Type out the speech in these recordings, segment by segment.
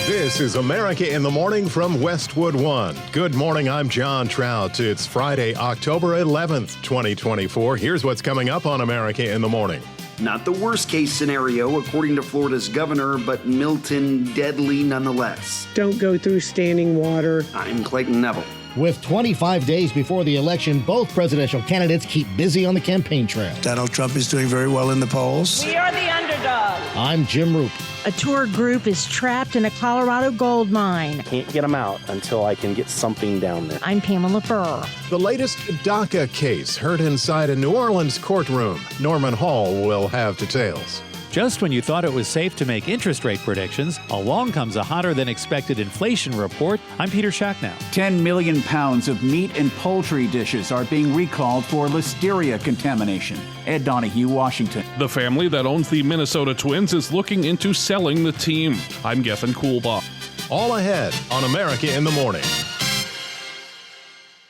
This is America in the Morning from Westwood One. Good morning, I'm John Trout. It's Friday, October 11th, 2024. Here's what's coming up on America in the Morning. Not the worst case scenario, according to Florida's governor, but Milton deadly nonetheless. Don't go through standing water. I'm Clayton Neville. With 25 days before the election, both presidential candidates keep busy on the campaign trail. Donald Trump is doing very well in the polls. We are the underdog. I'm Jim Roope. A tour group is trapped in a Colorado gold mine. Can't get them out until I can get something down there. I'm Pamela Furr. The latest DACA case heard inside a New Orleans courtroom. Norman Hall will have details. Just when you thought it was safe to make interest rate predictions, along comes a hotter-than-expected inflation report. I'm Peter Schacknow. 10 million pounds of meat and poultry dishes are being recalled for listeria contamination. Ed Donahue, Washington. The family that owns the Minnesota Twins is looking into selling the team. I'm Geffen Coolbaugh. All ahead on America in the Morning.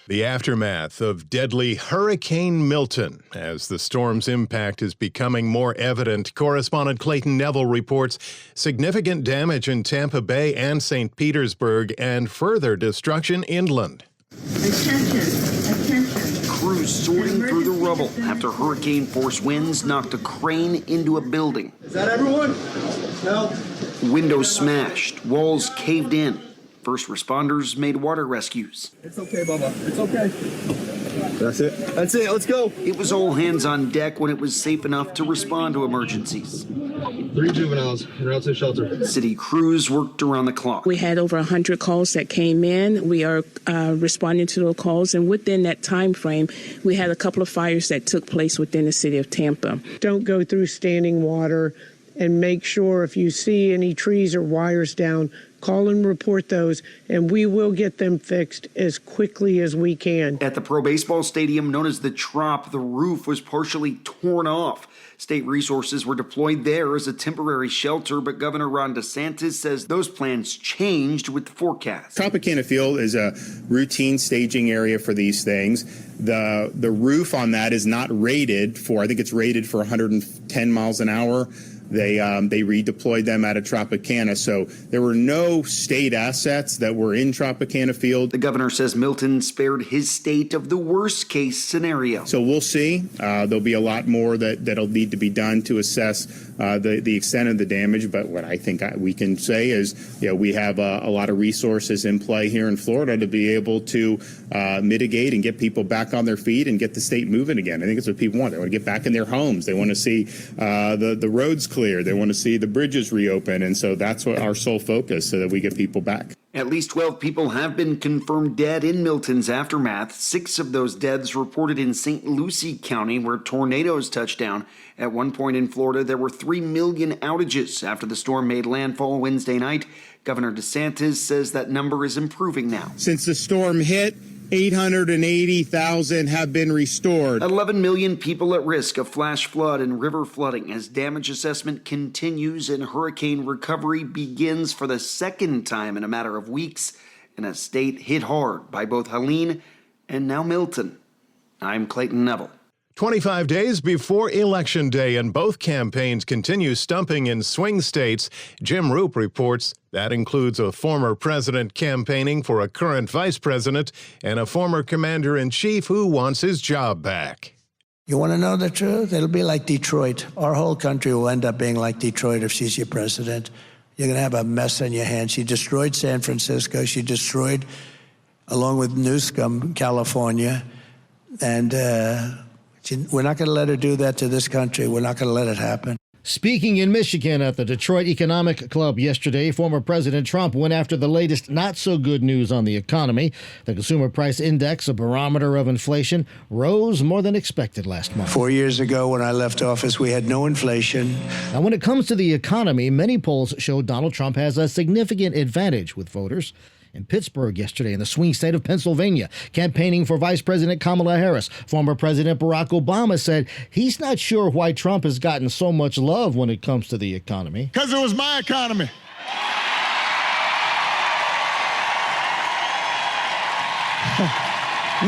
The aftermath of deadly Hurricane Milton. As the storm's impact is becoming more evident, Correspondent Clayton Neville reports significant damage in Tampa Bay and St. Petersburg and further destruction inland. Attention. Crews sorting through the rubble after hurricane-force winds knocked a crane into a building. Is that everyone? No. Windows smashed, walls caved in. First responders made water rescues. It's okay, Bubba. It's okay. That's it. That's it. Let's go. It was all hands on deck when it was safe enough to respond to emergencies. 3 juveniles en route to the shelter. City crews worked around the clock. We had over 100 calls that came in. We are responding to those calls, and within that time frame, we had a couple of fires that took place within the city of Tampa. Don't go through standing water, and make sure if you see any trees or wires down, call and report those, and we will get them fixed as quickly as we can. At the pro baseball stadium known as the Trop, the roof was partially torn off. State resources were deployed there as a temporary shelter, but Governor Ron DeSantis says those plans changed with the forecast. Tropicana Field is a routine staging area for these things. The roof on that is not rated for, I think it's rated for 110 miles an hour. They redeployed them out of Tropicana, so there were no state assets that were in Tropicana Field. The governor says Milton spared his state of the worst case scenario. So we'll see. There'll be a lot more that'll need to be done to assess the extent of the damage. But what I think we can say is, we have a lot of resources in play here in Florida to be able to mitigate and get people back on their feet and get the state moving again. I think that's what people want. They want to get back in their homes. They want to see the roads clear. They want to see the bridges reopen. And so that's what our sole focus, so that we get people back. At least 12 people have been confirmed dead in Milton's aftermath. 6 of those deaths reported in St. Lucie County, where tornadoes touched down. At one point in Florida, there were 3 million outages after the storm made landfall Wednesday night. Governor DeSantis says that number is improving now. Since the storm hit, 880,000 have been restored. 11 million people at risk of flash flood and river flooding as damage assessment continues and hurricane recovery begins for the second time in a matter of weeks in a state hit hard by both Helene and now Milton. I'm Clayton Neville. 25 days before Election Day, and both campaigns continue stumping in swing states. Jim Roope reports that includes a former president campaigning for a current vice president and a former commander-in-chief who wants his job back. You want to know the truth? It'll be like Detroit. Our whole country will end up being like Detroit if she's your president. You're going to have a mess on your hands. She destroyed San Francisco. She destroyed, along with Newsom, California. And we're not going to let her do that to this country. We're not going to let it happen. Speaking in Michigan at the Detroit Economic Club yesterday, former President Trump went after the latest not-so-good news on the economy. The Consumer Price Index, a barometer of inflation, rose more than expected last month. 4 years ago, when I left office, we had no inflation. Now, when it comes to the economy, many polls show Donald Trump has a significant advantage with voters. In Pittsburgh yesterday, in the swing state of Pennsylvania, campaigning for Vice President Kamala Harris, former President Barack Obama said he's not sure why Trump has gotten so much love when it comes to the economy. Because it was my economy.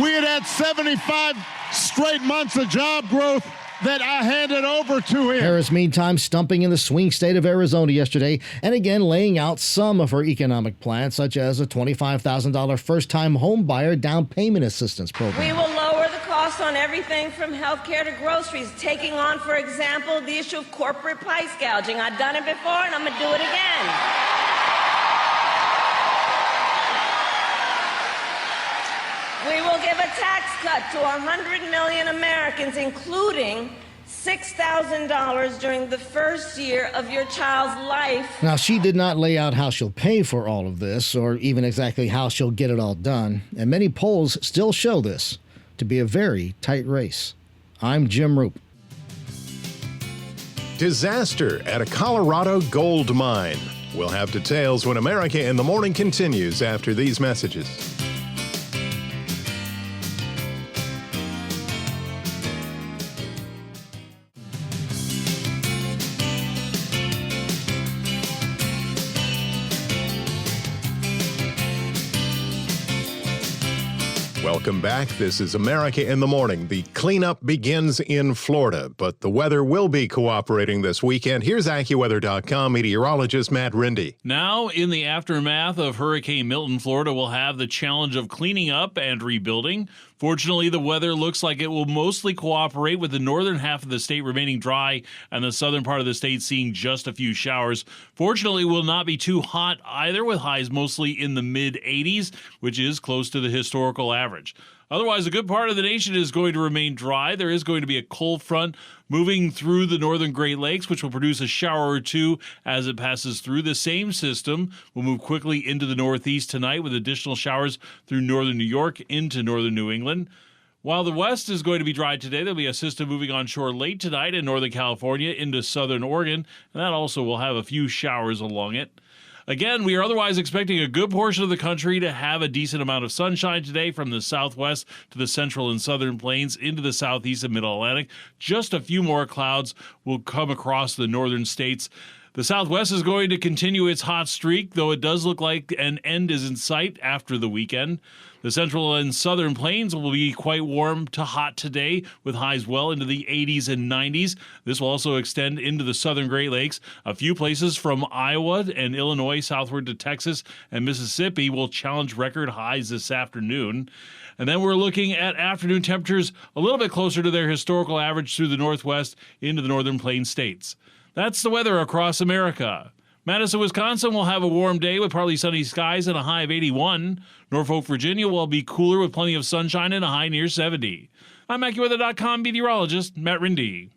We had 75 straight months of job growth. that I handed over to him. Harris, meantime, stumping in the swing state of Arizona yesterday, and again laying out some of her economic plans, such as a $25,000 first-time home buyer down payment assistance program. We will lower the cost on everything from health care to groceries, taking on, for example, the issue of corporate price gouging. I've done it before, and I'm going to do it again. We will give a tax cut to 100 million Americans, including $6,000 during the first year of your child's life. Now, she did not lay out how she'll pay for all of this, or even exactly how she'll get it all done. And many polls still show this to be a very tight race. I'm Jim Roope. Disaster at a Colorado gold mine. We'll have details when America in the Morning continues after these messages. Welcome back. This is America in the Morning. The cleanup begins in Florida, but the weather will be cooperating this weekend. Here's AccuWeather.com meteorologist Matt Rindy. Now, in the aftermath of Hurricane Milton, Florida will have the challenge of cleaning up and rebuilding. Fortunately, the weather looks like it will mostly cooperate, with the northern half of the state remaining dry and the southern part of the state seeing just a few showers. Fortunately, it will not be too hot either, with highs mostly in the mid-80s, which is close to the historical average. Otherwise, a good part of the nation is going to remain dry. There is going to be a cold front moving through the northern Great Lakes, which will produce a shower or two as it passes through. The same system will move quickly into the northeast tonight, with additional showers through northern New York into northern New England. While the west is going to be dry today, there'll be a system moving onshore late tonight in northern California into southern Oregon, and that also will have a few showers along it. Again, we are otherwise expecting a good portion of the country to have a decent amount of sunshine today, from the southwest to the central and southern plains into the southeast and middle Atlantic. Just a few more clouds will come across the northern states. The southwest is going to continue its hot streak, though it does look like an end is in sight after the weekend. The central and southern plains will be quite warm to hot today, with highs well into the 80s and 90s. This will also extend into the southern Great Lakes. A few places from Iowa and Illinois southward to Texas and Mississippi will challenge record highs this afternoon. And then we're looking at afternoon temperatures a little bit closer to their historical average through the northwest into the northern plains states. That's the weather across America. Madison, Wisconsin will have a warm day with partly sunny skies and a high of 81. Norfolk, Virginia will be cooler with plenty of sunshine and a high near 70. I'm AccuWeather.com meteorologist Matt Rindy.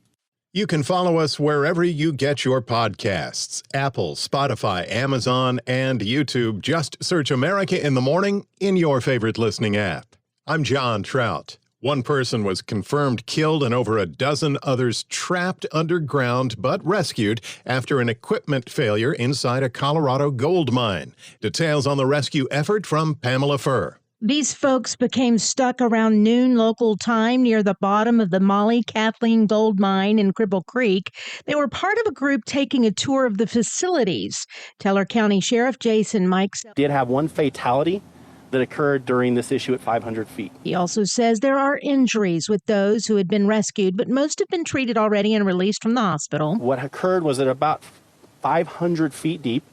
You can follow us wherever you get your podcasts. Apple, Spotify, Amazon, and YouTube. Just search America in the Morning in your favorite listening app. I'm John Trout. One person was confirmed killed and over a dozen others trapped underground but rescued after an equipment failure inside a Colorado gold mine. Details on the rescue effort from Pamela Furr. These folks became stuck around noon local time near the bottom of the Molly Kathleen gold mine in Cripple Creek. They were part of a group taking a tour of the facilities. Teller County Sheriff Jason Mikes did have one fatality that occurred during this issue at 500 feet. He also says there are injuries with those who had been rescued, but most have been treated already and released from the hospital. What occurred was at about 500 feet deep,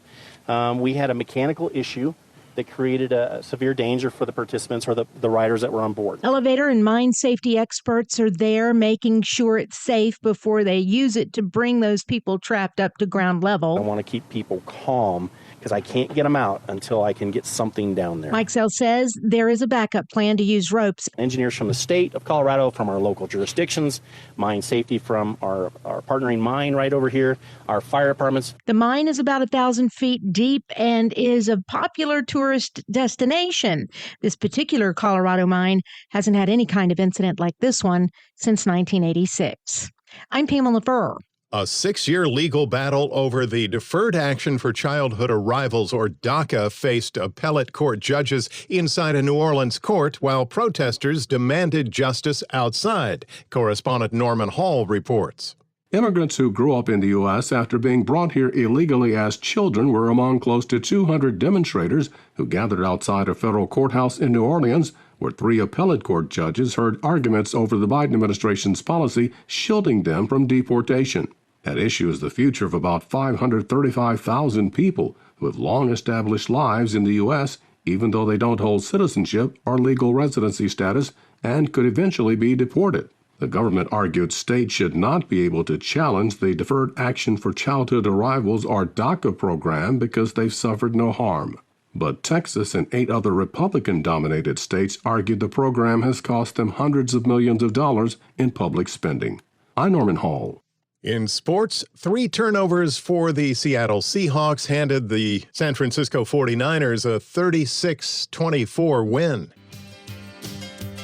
we had a mechanical issue that created a severe danger for the participants or the riders that were on board. Elevator and mine safety experts are there making sure it's safe before they use it to bring those people trapped up to ground level. I want to keep people calm because I can't get them out until I can get something down there. Mike Sell says there is a backup plan to use ropes. Engineers from the state of Colorado, from our local jurisdictions, mine safety from our partnering mine right over here, our fire departments. The mine is about 1,000 feet deep and is a popular tourist destination. This particular Colorado mine hasn't had any kind of incident like this one since 1986. I'm Pamela Furr. A 6-year legal battle over the Deferred Action for Childhood Arrivals, or DACA, faced appellate court judges inside a New Orleans court while protesters demanded justice outside. Correspondent Norman Hall reports. Immigrants who grew up in the U.S. after being brought here illegally as children were among close to 200 demonstrators who gathered outside a federal courthouse in New Orleans where 3 appellate court judges heard arguments over the Biden administration's policy shielding them from deportation. At issue is the future of about 535,000 people who have long established lives in the U.S., even though they don't hold citizenship or legal residency status and could eventually be deported. The government argued states should not be able to challenge the Deferred Action for Childhood Arrivals or DACA program because they've suffered no harm. But Texas and 8 other Republican-dominated states argued the program has cost them hundreds of millions of dollars in public spending. I'm Norman Hall. In sports, 3 turnovers for the Seattle Seahawks handed the San Francisco 49ers a 36-24 win.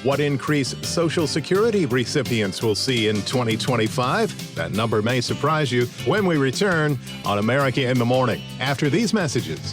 What increase Social Security recipients will see in 2025? That number may surprise you when we return on America in the Morning after these messages.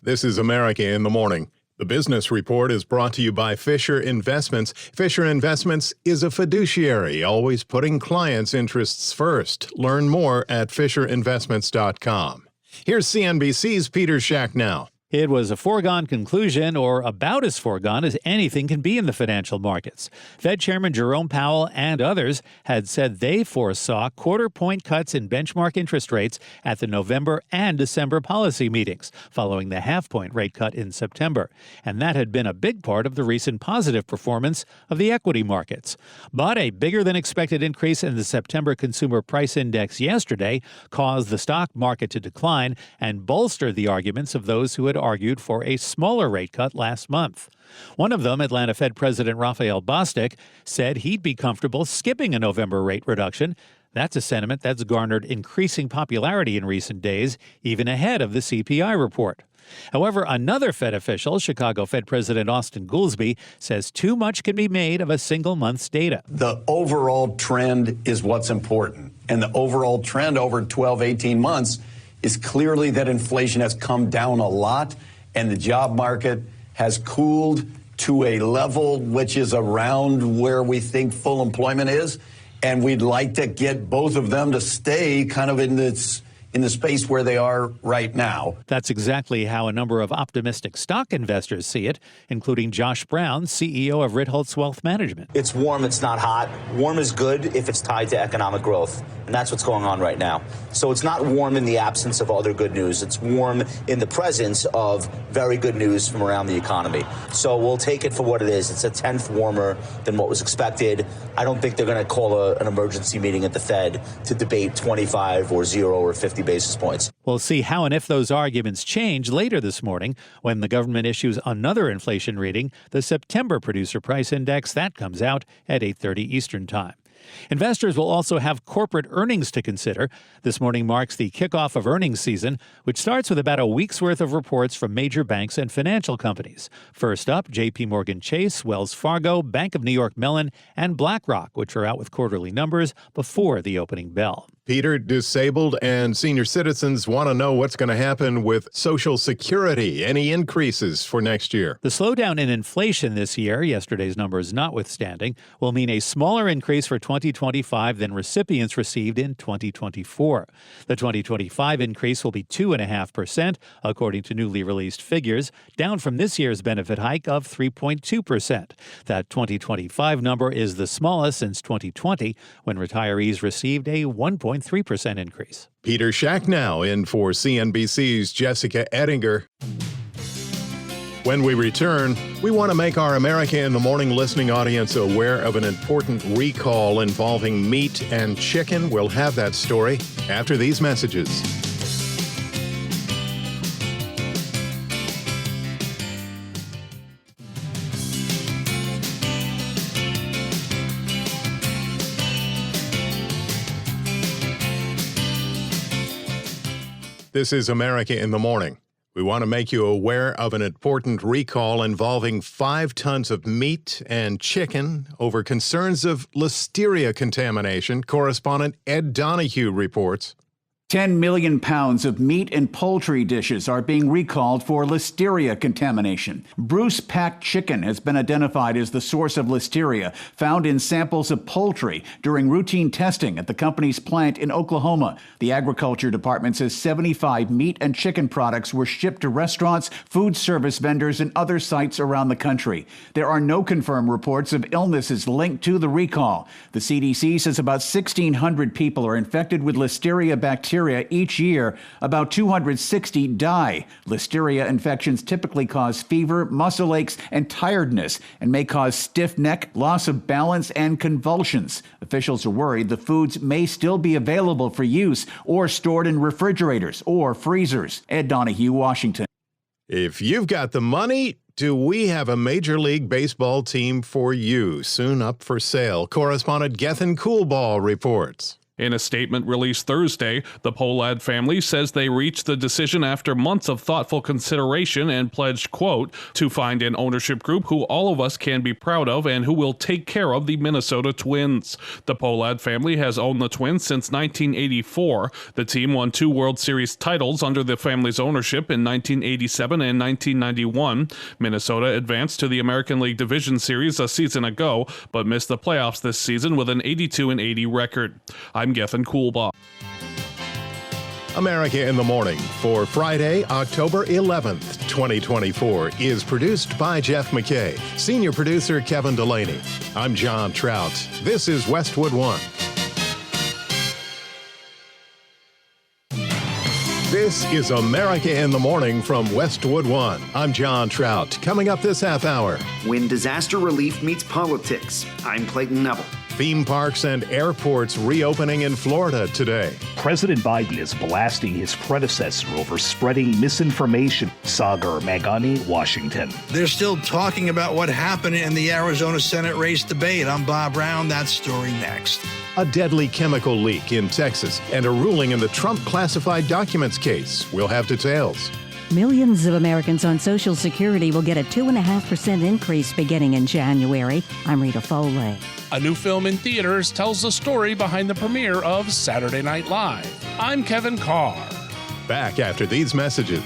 This is America in the Morning. The Business Report is brought to you by Fisher Investments. Fisher Investments is a fiduciary, always putting clients' interests first. Learn more at FisherInvestments.com. Here's CNBC's Peter Schack. It was a foregone conclusion, or about as foregone as anything can be in the financial markets. Fed Chairman Jerome Powell and others had said they foresaw quarter-point cuts in benchmark interest rates at the November and December policy meetings, following the half-point rate cut in September. And that had been a big part of the recent positive performance of the equity markets. But a bigger-than-expected increase in the September Consumer Price Index yesterday caused the stock market to decline and bolster the arguments of those who had argued for a smaller rate cut last month. One of them, Atlanta Fed President Raphael Bostic, said he'd be comfortable skipping a November rate reduction. That's a sentiment that's garnered increasing popularity in recent days, even ahead of the CPI report. However, another Fed official, Chicago Fed President Austin Goolsbee, says too much can be made of a single month's data. The overall trend is what's important. And the overall trend over 12, 18 months is clearly that inflation has come down a lot and the job market has cooled to a level which is around where we think full employment is. And we'd like to get both of them to stay kind of in the space where they are right now. That's exactly how a number of optimistic stock investors see it, including Josh Brown, CEO of Ritholtz Wealth Management. It's warm, it's not hot. Warm is good if it's tied to economic growth, and that's what's going on right now. So it's not warm in the absence of other good news. It's warm in the presence of very good news from around the economy. So we'll take it for what it is. It's a tenth warmer than what was expected. I don't think they're going to call an emergency meeting at the Fed to debate 25 or 0 or 50 basis points. We'll see how and if those arguments change later this morning when the government issues another inflation reading, the September Producer Price Index. That comes out at 8:30 Eastern Time. Investors will also have corporate earnings to consider. This morning marks the kickoff of earnings season, which starts with about a week's worth of reports from major banks and financial companies. First up, J.P. Morgan Chase, Wells Fargo, Bank of New York Mellon, and BlackRock, which are out with quarterly numbers before the opening bell. Peter, disabled and senior citizens want to know what's going to happen with Social Security. Any increases for next year? The slowdown in inflation this year, yesterday's numbers notwithstanding, will mean a smaller increase for 2025 than recipients received in 2024. The 2025 increase will be 2.5%, according to newly released figures, down from this year's benefit hike of 3.2%. That 2025 number is the smallest since 2020, when retirees received a 1.3% increase. Peter Schack in for CNBC's Jessica Ettinger. When we return, we want to make our America in the Morning listening audience aware of an important recall involving meat and chicken. We'll have that story after these messages. This is America in the Morning. We want to make you aware of an important recall involving 5 tons of meat and chicken over concerns of listeria contamination. Correspondent Ed Donahue reports. 10 million pounds of meat and poultry dishes are being recalled for listeria contamination. Bruce packed chicken has been identified as the source of listeria found in samples of poultry during routine testing at the company's plant in Oklahoma. The Agriculture Department says 75 meat and chicken products were shipped to restaurants, food service vendors, and other sites around the country. There are no confirmed reports of illnesses linked to the recall. The CDC says about 1,600 people are infected with listeria bacteria each year. About 260 die. Listeria infections typically cause fever, muscle aches, and tiredness, and may cause stiff neck, loss of balance, and convulsions. Officials are worried the foods may still be available for use or stored in refrigerators or freezers. Ed Donahue, Washington. If you've got the money, do we have a Major League Baseball team for you? Soon up for sale. Correspondent Gethin Coolball reports. In a statement released Thursday, the Pohlad family says they reached the decision after months of thoughtful consideration and pledged, quote, to find an ownership group who all of us can be proud of and who will take care of the Minnesota Twins. The Pohlad family has owned the Twins since 1984. The team won 2 World Series titles under the family's ownership in 1987 and 1991. Minnesota advanced to the American League Division Series a season ago, but missed the playoffs this season with an 82-80 record. I'm Gethin Coolball. America in the Morning for Friday, October 11th, 2024 is produced by Jeff McKay, senior producer Kevin Delaney. I'm John Trout. This is Westwood One. This is America in the Morning from Westwood One. I'm John Trout. Coming up this half hour. When disaster relief meets politics, I'm Clayton Neville. Theme parks and airports reopening in Florida today. President Biden is blasting his predecessor over spreading misinformation. Sagar Magani, Washington. They're still talking about what happened in the Arizona Senate race debate. I'm Bob Brown. That story next. A deadly chemical leak in Texas and a ruling in the Trump classified documents case. We'll have details. Millions of Americans on Social Security will get a 2.5% increase beginning in January. I'm Rita Foley. A new film in theaters tells the story behind the premiere of Saturday Night Live. I'm Kevin Carr. Back after these messages.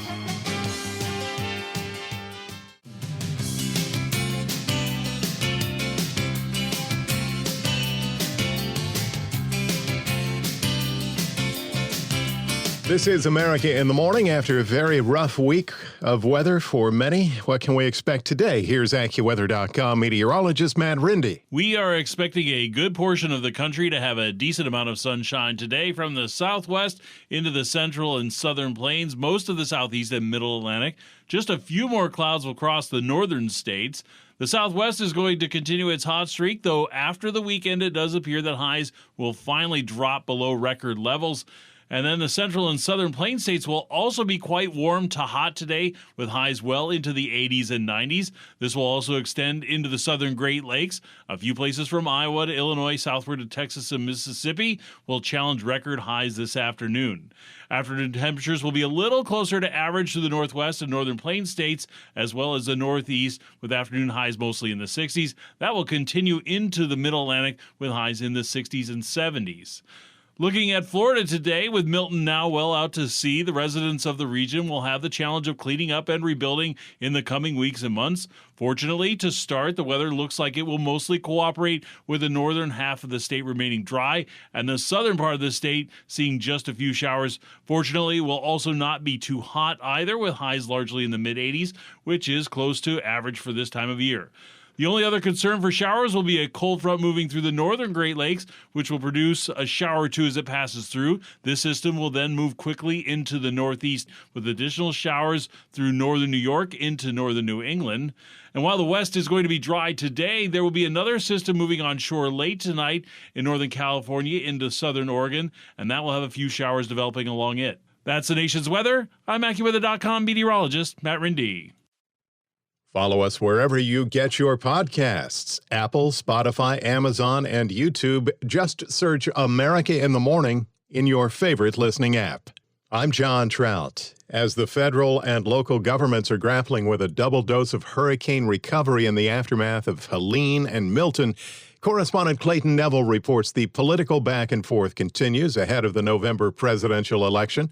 This is America in the Morning after a very rough week of weather for many. What can we expect today? Here's AccuWeather.com meteorologist Matt Rindy. We are expecting a good portion of the country to have a decent amount of sunshine today, from the southwest into the central and southern plains, most of the southeast and middle Atlantic. Just a few more clouds will cross the northern states. The southwest is going to continue its hot streak, though after the weekend it does appear that highs will finally drop below record levels. And then the central and southern plain states will also be quite warm to hot today, with highs well into the 80s and 90s. This will also extend into the southern Great Lakes. A few places from Iowa to Illinois, southward to Texas and Mississippi will challenge record highs this afternoon. Afternoon temperatures will be a little closer to average to the northwest and northern plain states, as well as the northeast, with afternoon highs mostly in the 60s. That will continue into the middle Atlantic with highs in the 60s and 70s. Looking at Florida today, with Milton now well out to sea, the residents of the region will have the challenge of cleaning up and rebuilding in the coming weeks and months. Fortunately, to start, the weather looks like it will mostly cooperate, with the northern half of the state remaining dry and the southern part of the state seeing just a few showers. Fortunately, it will also not be too hot either, with highs largely in the mid-80s, which is close to average for this time of year. The only other concern for showers will be a cold front moving through the northern Great Lakes, which will produce a shower or two as it passes through. This system will then move quickly into the northeast, with additional showers through northern New York into northern New England. And while the west is going to be dry today, there will be another system moving on shore late tonight in northern California into southern Oregon, and that will have a few showers developing along it. That's the nation's weather. I'm AccuWeather.com meteorologist Matt Rindy. Follow us wherever you get your podcasts. Apple, Spotify, Amazon, and YouTube. Just search America in the Morning in your favorite listening app. I'm John Trout. As the federal and local governments are grappling with a double dose of hurricane recovery in the aftermath of Helene and Milton, Correspondent Clayton Neville reports the political back and forth continues ahead of the November presidential election.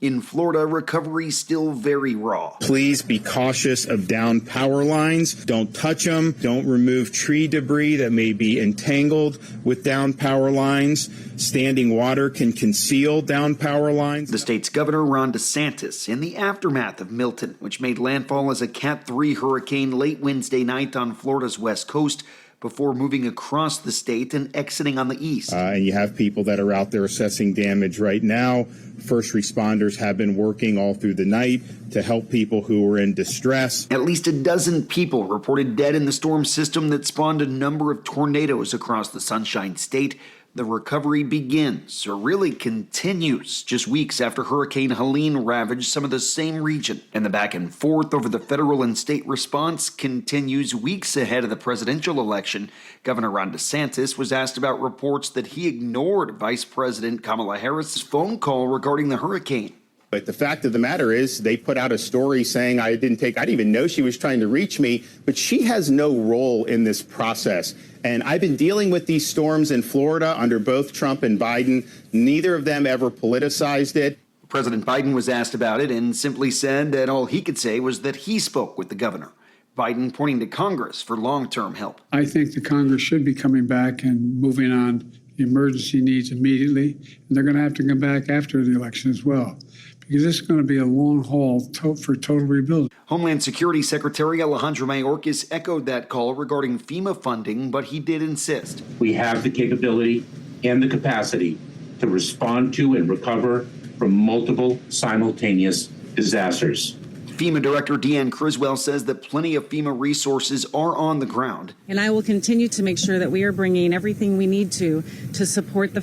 In Florida, recovery still very raw. Please be cautious of downed power lines. Don't touch them. Don't remove tree debris that may be entangled with downed power lines. Standing water can conceal downed power lines. The state's governor, Ron DeSantis, in the aftermath of Milton, which made landfall as a Cat 3 hurricane late Wednesday night on Florida's west coast, before moving across the state and exiting on the east. And you have people that are out there assessing damage right now. First responders have been working all through the night to help people who are in distress. At least a dozen people reported dead in the storm system that spawned a number of tornadoes across the Sunshine State. The recovery begins, or really continues, just weeks after Hurricane Helene ravaged some of the same region. And the back and forth over the federal and state response continues weeks ahead of the presidential election. Governor Ron DeSantis was asked about reports that he ignored Vice President Kamala Harris's phone call regarding the hurricane. But the fact of the matter is they put out a story saying I didn't even know she was trying to reach me, but she has no role in this process. And I've been dealing with these storms in Florida under both Trump and Biden. Neither of them ever politicized it. President Biden was asked about it and simply said that all he could say was that he spoke with the governor. Biden pointing to Congress for long-term help. I think the Congress should be coming back and moving on the emergency needs immediately. And they're going to have to come back after the election as well, because this is going to be a long haul for total rebuilding. Homeland Security Secretary Alejandro Mayorkas echoed that call regarding FEMA funding, but he did insist. We have the capability and the capacity to respond to and recover from multiple simultaneous disasters. FEMA Director Deanne Criswell says that plenty of FEMA resources are on the ground. And I will continue to make sure that we are bringing everything we need to support the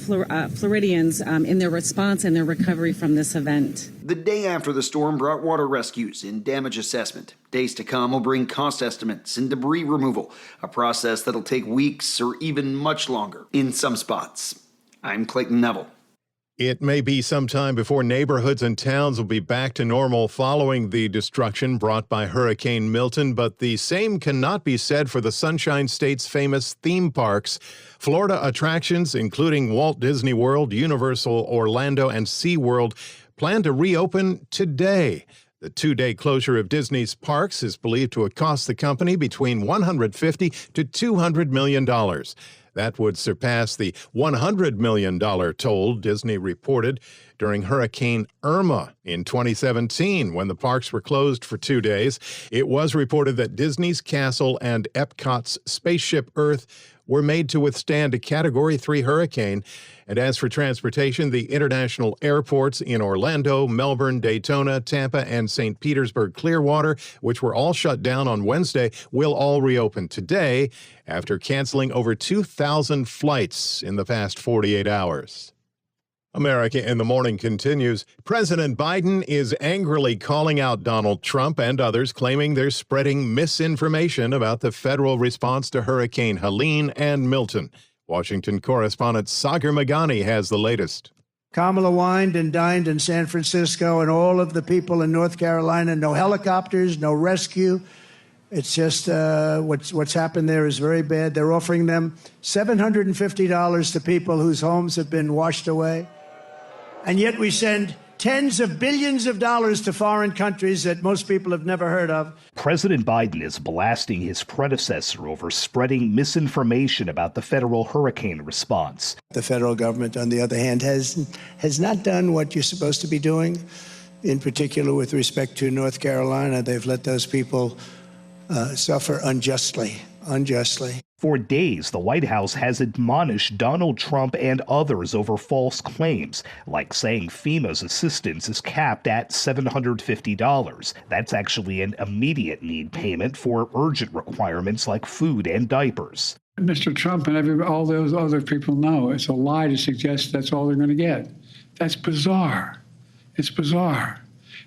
Floridians in their response and their recovery from this event. The day after the storm brought water rescues and damage assessment. Days to come will bring cost estimates and debris removal, a process that'll take weeks or even much longer in some spots. I'm Clayton Neville. It may be some time before neighborhoods and towns will be back to normal following the destruction brought by Hurricane Milton, but the same cannot be said for the Sunshine State's famous theme parks. Florida attractions, including Walt Disney World, Universal Orlando, and SeaWorld, plan to reopen today. The two-day closure of Disney's parks is believed to have cost the company between $150 to $200 million. That would surpass the $100 million toll Disney reported during Hurricane Irma in 2017, when the parks were closed for 2 days. It was reported that Disney's Castle and Epcot's Spaceship Earth were made to withstand a Category 3 hurricane. And as for transportation, the international airports in Orlando, Melbourne, Daytona, Tampa, and St. Petersburg Clearwater, which were all shut down on Wednesday, will all reopen today after canceling over 2,000 flights in the past 48 hours. America in the Morning continues. President Biden is angrily calling out Donald Trump and others, claiming they're spreading misinformation about the federal response to Hurricane Helene and Milton. Washington correspondent Sagar Magani has the latest. Kamala wined and dined in San Francisco, and all of the people in North Carolina, no helicopters, no rescue. It's just what's happened there is very bad. They're offering them $750 to people whose homes have been washed away. And yet we send tens of billions of dollars to foreign countries that most people have never heard of. President Biden is blasting his predecessor over spreading misinformation about the federal hurricane response. The federal government, on the other hand, has not done what you're supposed to be doing. In particular, with respect to North Carolina, they've let those people suffer unjustly. For days, the White House has admonished Donald Trump and others over false claims, like saying FEMA's assistance is capped at $750. That's actually an immediate need payment for urgent requirements like food and diapers. Mr. Trump and all those other people know it's a lie to suggest that's all they're going to get. That's bizarre. It's bizarre.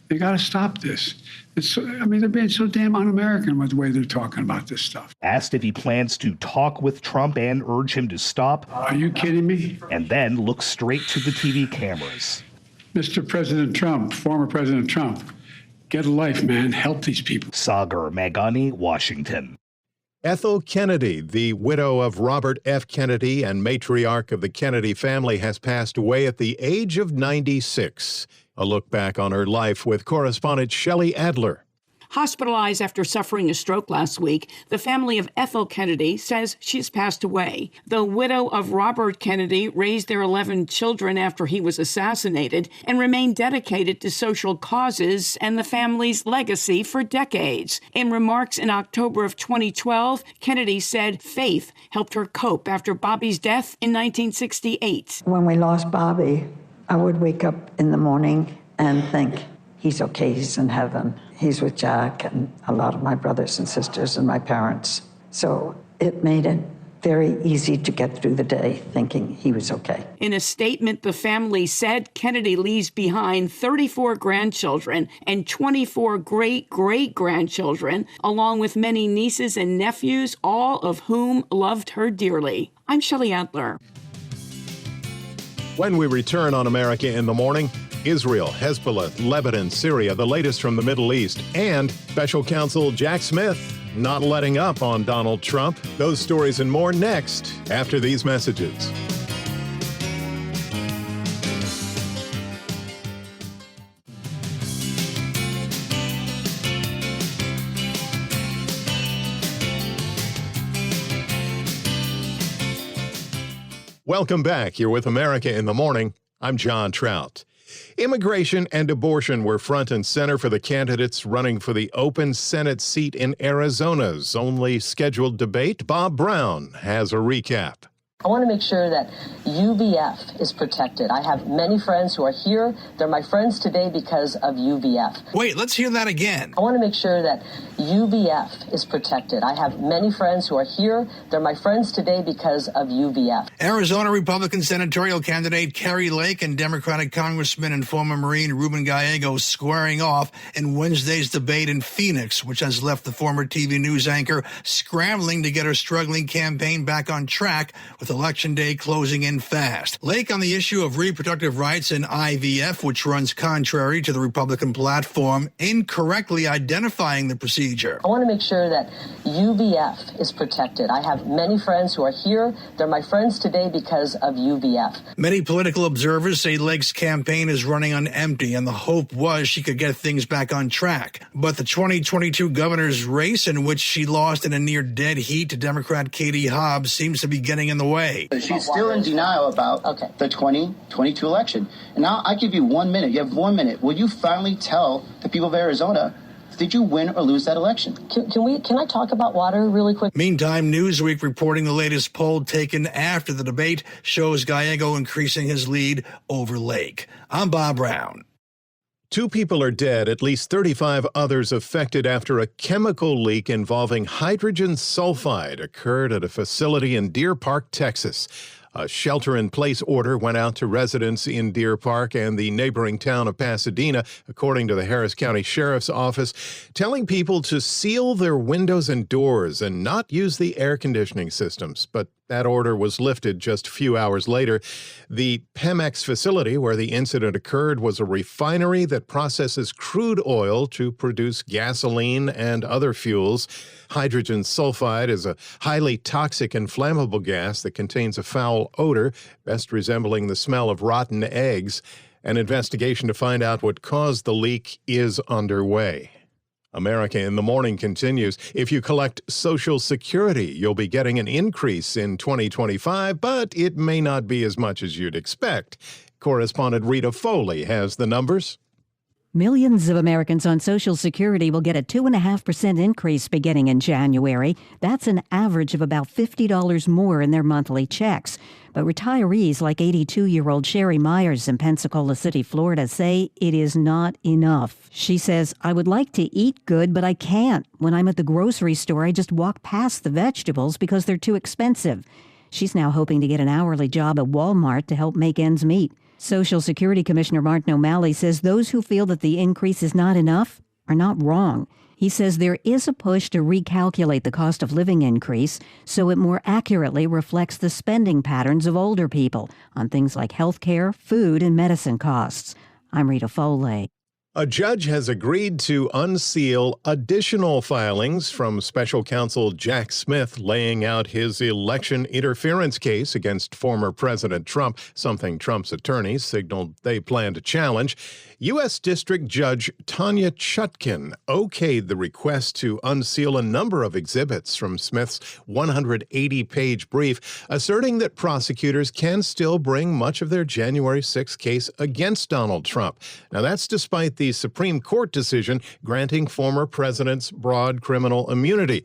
They got to stop this. They're being so damn un-American with the way they're talking about this stuff. Asked if he plans to talk with Trump and urge him to stop. Are you kidding me? And then look straight to the TV cameras. Mr. President Trump, former President Trump, get a life, man. Help these people. Sagar Magani, Washington. Ethel Kennedy, the widow of Robert F. Kennedy and matriarch of the Kennedy family, has passed away at the age of 96. A look back on her life with correspondent Shelley Adler. Hospitalized after suffering a stroke last week, the family of Ethel Kennedy says she's passed away. The widow of Robert Kennedy raised their 11 children after he was assassinated and remained dedicated to social causes and the family's legacy for decades. In remarks in October of 2012, Kennedy said faith helped her cope after Bobby's death in 1968. When we lost Bobby, I would wake up in the morning and think, he's okay, he's in heaven. He's with Jack and a lot of my brothers and sisters and my parents. So it made it very easy to get through the day thinking he was okay. In a statement, the family said Kennedy leaves behind 34 grandchildren and 24 great-great-grandchildren, along with many nieces and nephews, all of whom loved her dearly. I'm Shelley Adler. When we return on America in the Morning, Israel, Hezbollah, Lebanon, Syria, the latest from the Middle East, and Special Counsel Jack Smith not letting up on Donald Trump. Those stories and more next after these messages. Welcome back. You're with America in the Morning. I'm John Trout. Immigration and abortion were front and center for the candidates running for the open Senate seat in Arizona's only scheduled debate. Bob Brown has a recap. I want to make sure that UVF is protected. I have many friends who are here. They're my friends today because of UVF. Wait, let's hear that again. I want to make sure that UVF is protected. I have many friends who are here. They're my friends today because of UVF. Arizona Republican senatorial candidate Kari Lake and Democratic Congressman and former Marine Ruben Gallego squaring off in Wednesday's debate in Phoenix, which has left the former TV news anchor scrambling to get her struggling campaign back on track with Election Day closing in fast. Lake on the issue of reproductive rights and IVF, which runs contrary to the Republican platform, incorrectly identifying the procedure. I want to make sure that UVF is protected. I have many friends who are here. They're my friends today because of UVF. Many political observers say Lake's campaign is running on empty, and the hope was she could get things back on track. But the 2022 governor's race, in which she lost in a near-dead heat to Democrat Katie Hobbs, seems to be getting in the way. She's still in denial about the 2022 election. And now I give you 1 minute. You have 1 minute. Will you finally tell the people of Arizona, did you win or lose that election? Can I talk about water really quick? Meantime, Newsweek reporting the latest poll taken after the debate shows Gallego increasing his lead over Lake. I'm Bob Brown. 2 people are dead, at least 35 others affected after a chemical leak involving hydrogen sulfide occurred at a facility in Deer Park, Texas. A shelter-in-place order went out to residents in Deer Park and the neighboring town of Pasadena, according to the Harris County Sheriff's Office, telling people to seal their windows and doors and not use the air conditioning systems. But that order was lifted just a few hours later. The Pemex facility where the incident occurred was a refinery that processes crude oil to produce gasoline and other fuels. Hydrogen sulfide is a highly toxic and flammable gas that contains a foul odor, best resembling the smell of rotten eggs. An investigation to find out what caused the leak is underway. America in the Morning continues. If you collect Social Security, you'll be getting an increase in 2025, but it may not be as much as you'd expect. Correspondent Rita Foley has the numbers. Millions of Americans on Social Security will get a 2.5% increase beginning in January. That's an average of about $50 more in their monthly checks. But retirees like 82-year-old Sherry Myers in Pensacola City, Florida, say it is not enough. She says, I would like to eat good, but I can't. When I'm at the grocery store, I just walk past the vegetables because they're too expensive. She's now hoping to get an hourly job at Walmart to help make ends meet. Social Security Commissioner Martin O'Malley says those who feel that the increase is not enough are not wrong. He says there is a push to recalculate the cost of living increase so it more accurately reflects the spending patterns of older people on things like health care, food, and medicine costs. I'm Rita Foley. A judge has agreed to unseal additional filings from special counsel Jack Smith laying out his election interference case against former President Trump, something Trump's attorneys signaled they plan to challenge. U.S. District Judge Tanya Chutkin okayed the request to unseal a number of exhibits from Smith's 180-page brief, asserting that prosecutors can still bring much of their January 6 case against Donald Trump. Now, that's despite the Supreme Court decision granting former presidents broad criminal immunity.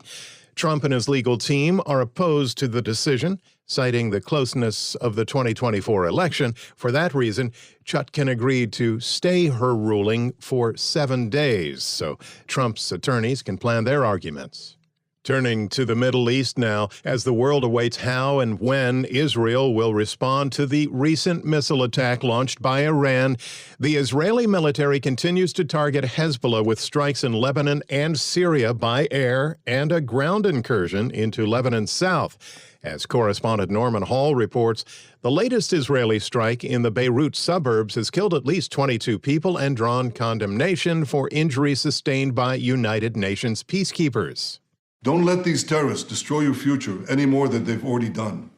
Trump and his legal team are opposed to the decision, citing the closeness of the 2024 election. For that reason, Chutkin agreed to stay her ruling for 7 days, so Trump's attorneys can plan their arguments. Turning to the Middle East now, as the world awaits how and when Israel will respond to the recent missile attack launched by Iran, the Israeli military continues to target Hezbollah with strikes in Lebanon and Syria by air and a ground incursion into Lebanon's south. As Correspondent Norman Hall reports, the latest Israeli strike in the Beirut suburbs has killed at least 22 people and drawn condemnation for injuries sustained by United Nations peacekeepers. Don't let these terrorists destroy your future any more than they've already done.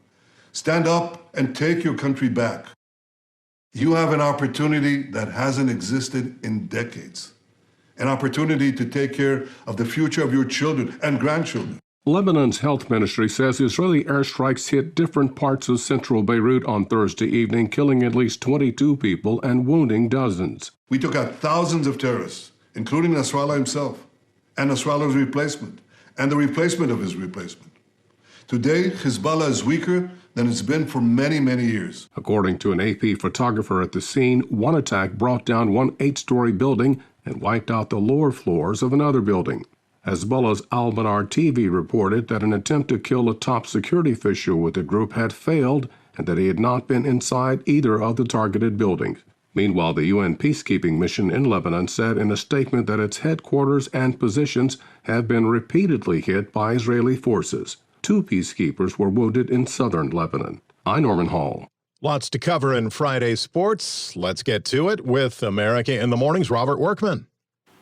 Stand up and take your country back. You have an opportunity that hasn't existed in decades. An opportunity to take care of the future of your children and grandchildren. Lebanon's health ministry says Israeli airstrikes hit different parts of central Beirut on Thursday evening, killing at least 22 people and wounding dozens. We took out thousands of terrorists, including Nasrallah himself, and Nasrallah's replacement, and the replacement of his replacement. Today, Hezbollah is weaker than it's been for many, many years. According to an AP photographer at the scene, one attack brought down one 8-story building and wiped out the lower floors of another building. Hezbollah's Al-Manar TV reported that an attempt to kill a top security official with the group had failed and that he had not been inside either of the targeted buildings. Meanwhile, the UN peacekeeping mission in Lebanon said in a statement that its headquarters and positions have been repeatedly hit by Israeli forces. 2 peacekeepers were wounded in southern Lebanon. I'm Norman Hall. Lots to cover in Friday sports. Let's get to it with America in the Morning's Robert Workman.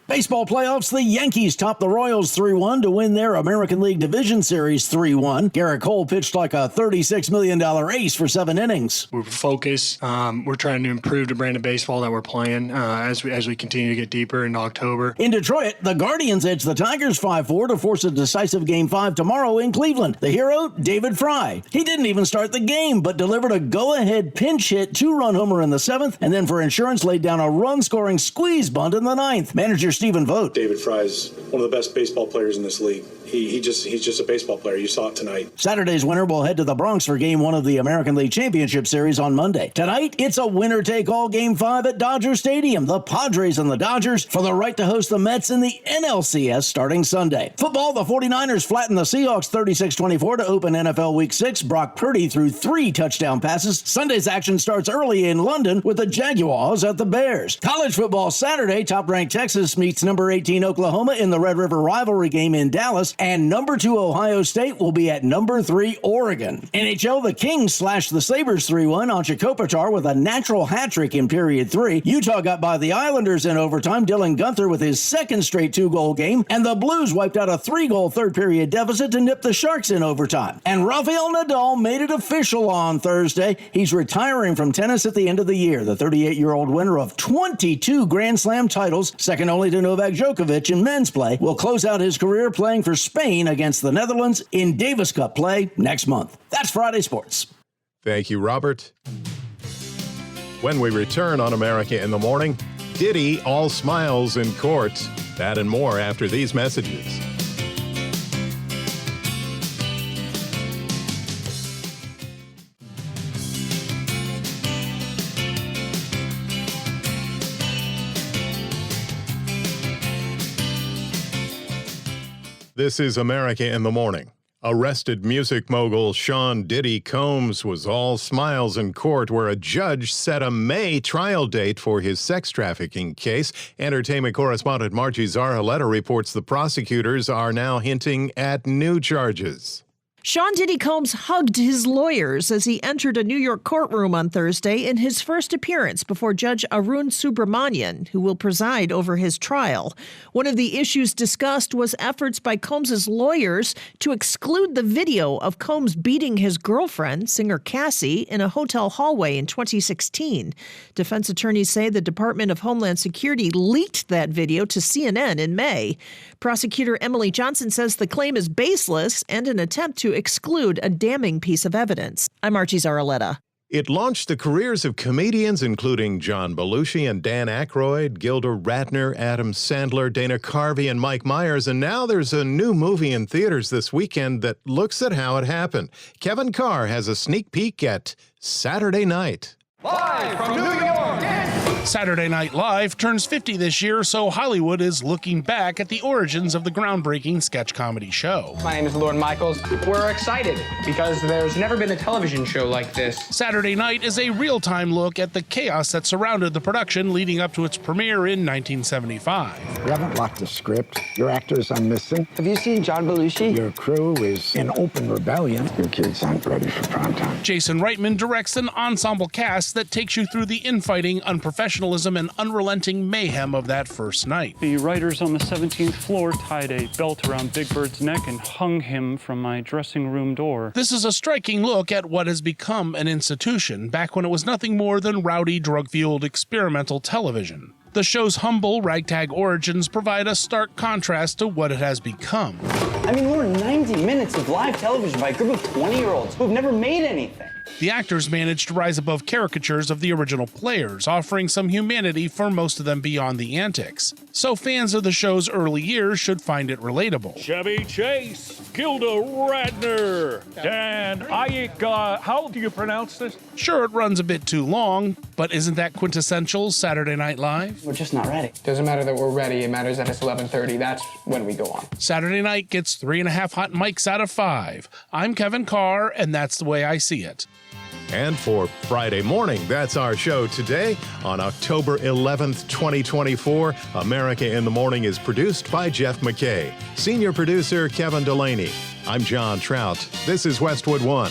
Baseball playoffs, the Yankees topped the Royals 3-1 to win their American League Division Series 3-1. Garrett Cole pitched like a $36 million ace for 7 innings. We're focused. We're trying to improve the brand of baseball that we're playing as we continue to get deeper into October. In Detroit, the Guardians edged the Tigers 5-4 to force a decisive Game 5 tomorrow in Cleveland. The hero, David Fry. He didn't even start the game, but delivered a go-ahead pinch hit 2-run homer in the 7th, and then for insurance laid down a run-scoring squeeze bunt in the 9th. Manager Stephen Vogt. David Fry is one of the best baseball players in this league. He's just a baseball player. You saw it tonight. Saturday's winner will head to the Bronx for Game 1 of the American League Championship Series on Monday. Tonight, it's a winner-take-all Game 5 at Dodger Stadium. The Padres and the Dodgers for the right to host the Mets in the NLCS starting Sunday. Football, the 49ers flattened the Seahawks 36-24 to open NFL Week 6. Brock Purdy threw 3 touchdown passes. Sunday's action starts early in London with the Jaguars at the Bears. College football Saturday, top-ranked Texas meets number 18 Oklahoma in the Red River rivalry game in Dallas, and number 2 Ohio State will be at number 3 Oregon. NHL, the Kings slashed the Sabres 3-1 on Kopitar with a natural hat trick in period 3. Utah got by the Islanders in overtime, Dylan Guenther with his second straight 2-goal game, and the Blues wiped out a 3-goal third period deficit to nip the Sharks in overtime. And Rafael Nadal made it official on Thursday. He's retiring from tennis at the end of the year. The 38-year-old winner of 22 Grand Slam titles, second only to Novak Djokovic in men's play, will close out his career playing for Spain against the Netherlands in Davis Cup play next month. That's Friday Sports. Thank you, Robert. When we return on America in the Morning, Diddy all smiles in court. That and more after these messages. This is America in the Morning. Arrested music mogul Sean Diddy Combs was all smiles in court where a judge set a May trial date for his sex trafficking case. Entertainment correspondent Margie Zarhaleta reports the prosecutors are now hinting at new charges. Sean Diddy Combs hugged his lawyers as he entered a New York courtroom on Thursday in his first appearance before Judge Arun Subramanian, who will preside over his trial. One of the issues discussed was efforts by Combs' lawyers to exclude the video of Combs beating his girlfriend, singer Cassie, in a hotel hallway in 2016. Defense attorneys say the Department of Homeland Security leaked that video to CNN in May. Prosecutor Emily Johnson says the claim is baseless and an attempt to exclude a damning piece of evidence. I'm Archie Zaraletta. It launched the careers of comedians including John Belushi and Dan Aykroyd, Gilda Radner, Adam Sandler, Dana Carvey, and Mike Myers, and now there's a new movie in theaters this weekend that looks at how it happened. Kevin Carr has a sneak peek at Saturday Night. Live from New York. Saturday Night Live turns 50 this year, so Hollywood is looking back at the origins of the groundbreaking sketch comedy show. My name is Lorne Michaels. We're excited because there's never been a television show like this. Saturday Night is a real-time look at the chaos that surrounded the production leading up to its premiere in 1975. We haven't locked the script. Your actors are missing. Have you seen John Belushi? Your crew is in open rebellion. Your kids aren't ready for prime time. Jason Reitman directs an ensemble cast that takes you through the infighting, unprofessionalism, and unrelenting mayhem of that first night. The writers on the 17th floor tied a belt around Big Bird's neck and hung him from my dressing room door. This is a striking look at what has become an institution back when it was nothing more than rowdy, drug-fueled experimental television. The show's humble ragtag origins provide a stark contrast to what it has become. I mean, we're 90 minutes of live television by a group of 20-year-olds who've never made anything. The actors managed to rise above caricatures of the original players, offering some humanity for most of them beyond the antics. So fans of the show's early years should find it relatable. Chevy Chase, Gilda Radner, Dan Aykroyd. How do you pronounce this? Sure, it runs a bit too long, but isn't that quintessential Saturday Night Live? We're just not ready. Doesn't matter that we're ready. It matters that it's 11:30. That's when we go on. Saturday Night gets 3.5 hot mics out of 5. I'm Kevin Carr, and that's the way I see it. And for Friday morning, that's our show today. On October 11th, 2024, America in the Morning is produced by Jeff McKay. Senior producer Kevin Delaney. I'm John Trout. This is Westwood One.